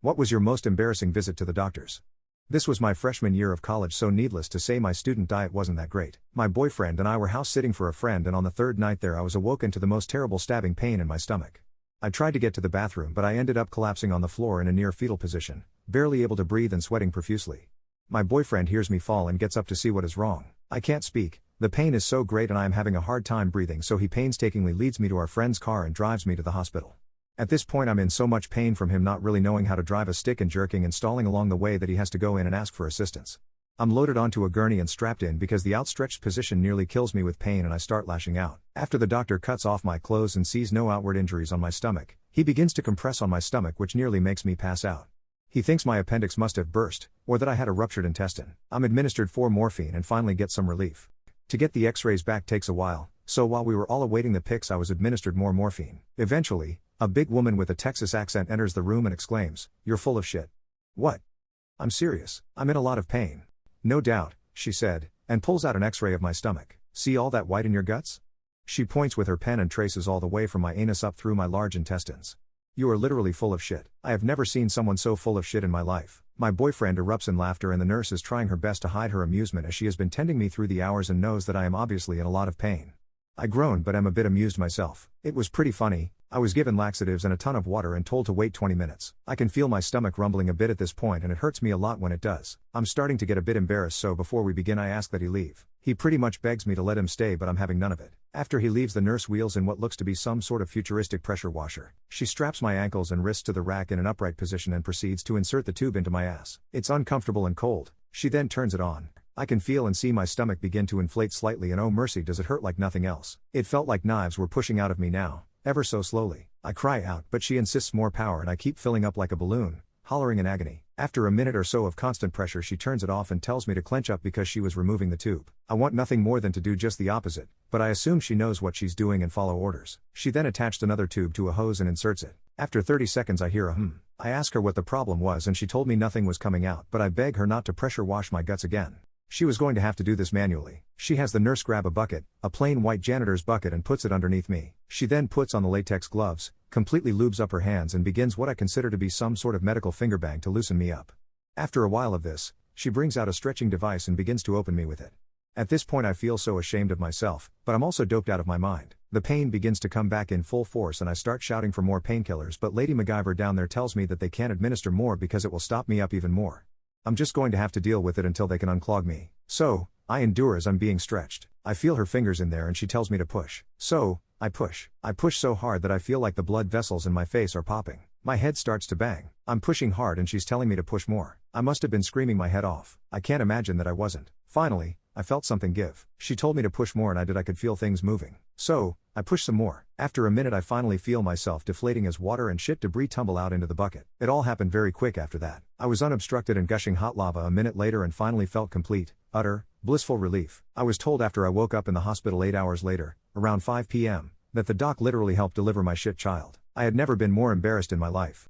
What was your most embarrassing visit to the doctors? This was my freshman year of college, so needless to say my student diet wasn't that great. My boyfriend and I were house sitting for a friend, and on the third night there I was awoken to the most terrible stabbing pain in my stomach. I tried to get to the bathroom, but I ended up collapsing on the floor in a near fetal position, barely able to breathe and sweating profusely. My boyfriend hears me fall and gets up to see what is wrong. I can't speak, the pain is so great and I am having a hard time breathing, so he painstakingly leads me to our friend's car and drives me to the hospital. At this point I'm in so much pain from him not really knowing how to drive a stick and jerking and stalling along the way that he has to go in and ask for assistance. I'm loaded onto a gurney and strapped in because the outstretched position nearly kills me with pain, and I start lashing out. After the doctor cuts off my clothes and sees no outward injuries on my stomach, he begins to compress on my stomach, which nearly makes me pass out. He thinks my appendix must have burst, or that I had a ruptured intestine. I'm administered 4 morphine and finally get some relief. To get the x-rays back takes a while, so while we were all awaiting the pics I was administered more morphine. Eventually, a big woman with a Texas accent enters the room and exclaims, "You're full of shit." What? I'm serious, I'm in a lot of pain. No doubt, she said, and pulls out an x-ray of my stomach. See all that white in your guts? She points with her pen and traces all the way from my anus up through my large intestines. You are literally full of shit. I have never seen someone so full of shit in my life. My boyfriend erupts in laughter and the nurse is trying her best to hide her amusement as she has been tending me through the hours and knows that I am obviously in a lot of pain. I groan but am a bit amused myself. It was pretty funny. I was given laxatives and a ton of water and told to wait 20 minutes. I can feel my stomach rumbling a bit at this point and it hurts me a lot when it does. I'm starting to get a bit embarrassed, so before we begin I ask that he leave. He pretty much begs me to let him stay, but I'm having none of it. After he leaves, the nurse wheels in what looks to be some sort of futuristic pressure washer. She straps my ankles and wrists to the rack in an upright position and proceeds to insert the tube into my ass. It's uncomfortable and cold. She then turns it on. I can feel and see my stomach begin to inflate slightly, and oh mercy does it hurt like nothing else. It felt like knives were pushing out of me now, ever so slowly. I cry out, but she insists more power and I keep filling up like a balloon, hollering in agony. After a minute or so of constant pressure she turns it off and tells me to clench up because she was removing the tube. I want nothing more than to do just the opposite, but I assume she knows what she's doing and follow orders. She then attached another tube to a hose and inserts it. After 30 seconds I hear a hmm. I ask her what the problem was and she told me nothing was coming out, but I beg her not to pressure wash my guts again. She was going to have to do this manually. She has the nurse grab a bucket, a plain white janitor's bucket, and puts it underneath me. She then puts on the latex gloves, completely lubes up her hands and begins what I consider to be some sort of medical finger bang to loosen me up. After a while of this, she brings out a stretching device and begins to open me with it. At this point I feel so ashamed of myself, but I'm also doped out of my mind. The pain begins to come back in full force and I start shouting for more painkillers, but Lady MacGyver down there tells me that they can't administer more because it will stop me up even more. I'm just going to have to deal with it until they can unclog me. So, I endure as I'm being stretched. I feel her fingers in there and she tells me to push. So, I push. I push so hard that I feel like the blood vessels in my face are popping. My head starts to bang. I'm pushing hard and she's telling me to push more. I must have been screaming my head off. I can't imagine that I wasn't. Finally, I felt something give. She told me to push more and I could feel things moving. So, I pushed some more. After a minute I finally feel myself deflating as water and shit debris tumble out into the bucket. It all happened very quick after that. I was unobstructed and gushing hot lava a minute later and finally felt complete, utter, blissful relief. I was told after I woke up in the hospital 8 hours later, around 5 p.m., that the doc literally helped deliver my shit child. I had never been more embarrassed in my life.